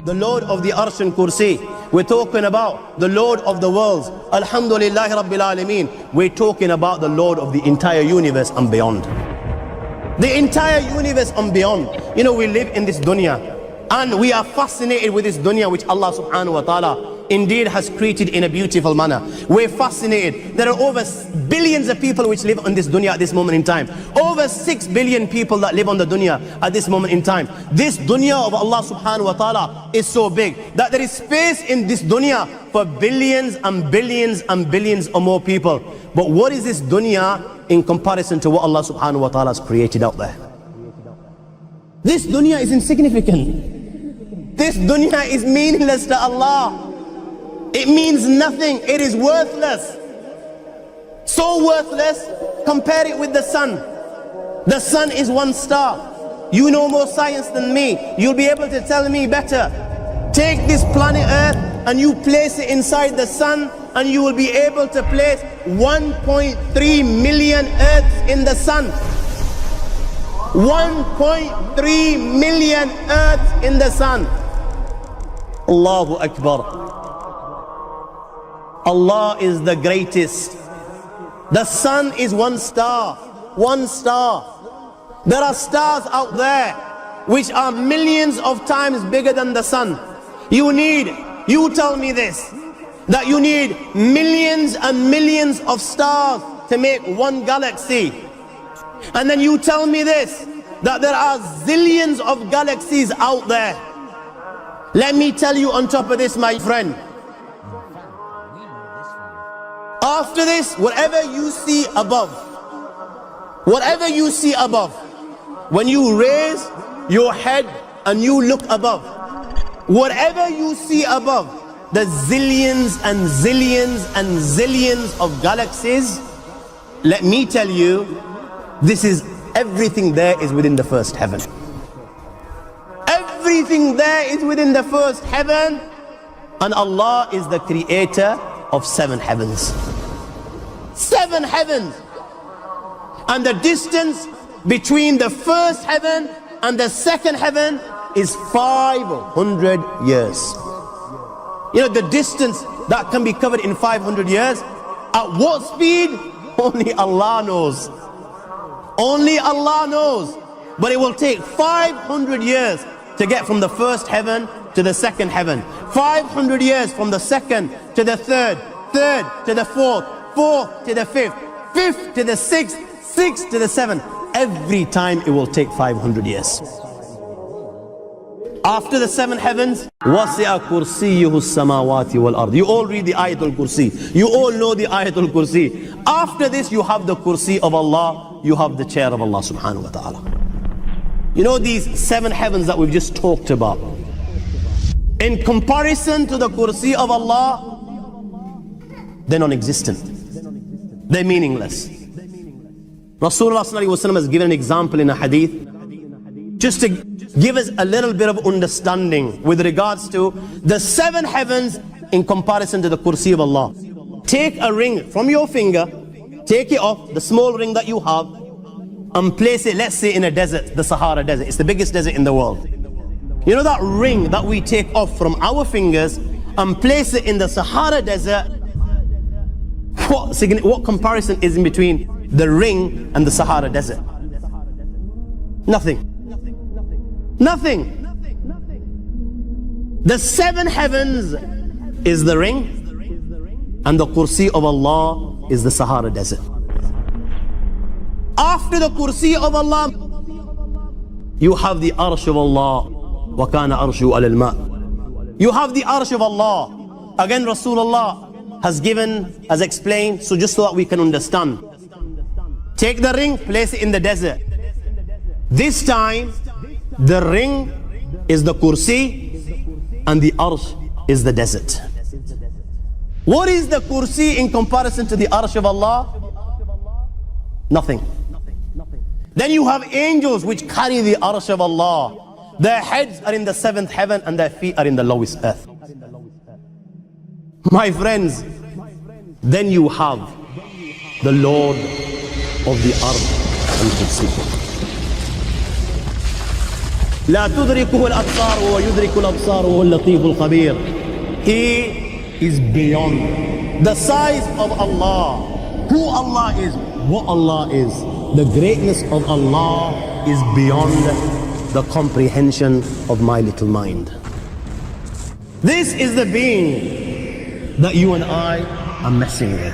the Lord of the Arsh and Kursi. We're talking about the Lord of the worlds. Alhamdulillah Rabbil Alameen. We're talking about the Lord of the entire universe and beyond. The entire universe and beyond. You know, we live in this dunya and we are fascinated with this dunya which Allah subhanahu wa ta'ala indeed has created in a beautiful manner. We're fascinated. There are over billions of people which live on this dunya at this moment in time. Over 6 billion people that live on the dunya at this moment in time. This dunya of Allah subhanahu wa ta'ala is so big that there is space in this dunya for billions and billions and billions or more people. But what is this dunya in comparison to what Allah subhanahu wa ta'ala has created out there? This dunya is insignificant. This dunya is meaningless to Allah. It means nothing. It is worthless. So worthless, compare it with the sun. The sun is one star. You know more science than me. You'll be able to tell me better. Take this planet Earth and you place it inside the sun and you will be able to place 1.3 million Earths in the sun. 1.3 million Earths in the sun. Allahu Akbar. Allah is the greatest. The sun is one star. One star. There are stars out there which are millions of times bigger than the sun. You tell me this, that you need millions and millions of stars to make one galaxy. And then you tell me this, that there are zillions of galaxies out there. Let me tell you on top of this, my friend, after this, whatever you see above, when you raise your head and you look above, whatever you see above, the zillions and zillions and zillions of galaxies, let me tell you, this is everything there is within the first heaven. Everything there is within the first heaven, and Allah is the creator of 7 heavens. 7 heavens. And the distance between the first heaven and the second heaven is 500 years. You know, the distance that can be covered in 500 years, at what speed? Only Allah knows. Only Allah knows. But it will take 500 years to get from the first heaven to the second heaven. 500 years from the second to the third, third to the fourth, fourth to the fifth, fifth to the sixth, sixth to the seventh. Every time it will take 500 years. After the 7 heavens, وَسِعَ كُرْسِيُّهُ السَّمَاوَاتِ وَالْأَرْضِ. You all read the Ayatul Kursi. You all know the Ayatul Kursi. After this, you have the Kursi of Allah. You have the chair of Allah subhanahu wa ta'ala. You know these 7 heavens that we've just talked about, in comparison to the Kursi of Allah, they're non-existent. They're meaningless. Rasulullah sallallahu alaihi wasallam has given an example in a hadith just to give us a little bit of understanding with regards to the 7 heavens in comparison to the Kursi of Allah. Take a ring from your finger, take it off, the small ring that you have, and place it, let's say, in a desert, the Sahara Desert. It's the biggest desert in the world. You know that ring that we take off from our fingers and place it in the Sahara Desert? What comparison is in between the ring and the Sahara Desert? Nothing. Nothing. The 7 heavens is the ring, and the Kursi of Allah is the Sahara Desert. After the Kursi of Allah, you have the Arsh of Allah. وَكَانَ أَرْشُهُ عَلَى الْمَاءِ. You have the Arsh of Allah. Again, Rasulullah has explained, so just so that we can understand. Take the ring, place it in the desert. This time, the ring is the Kursi and the Arsh is the desert. What is the Kursi in comparison to the Arsh of Allah? Nothing. Then you have angels which carry the Arsh of Allah. Their heads are in the 7th heaven and their feet are in the lowest earth. My friends, then you have the Lord of the Ard and Kursi. لا تدركه الأبصار وهو يدرك الأبصار وهو اللطيف الخبير. He is beyond the size of Allah, who Allah is, what Allah is. The greatness of Allah is beyond the comprehension of my little mind. This is the being that you and I are messing with.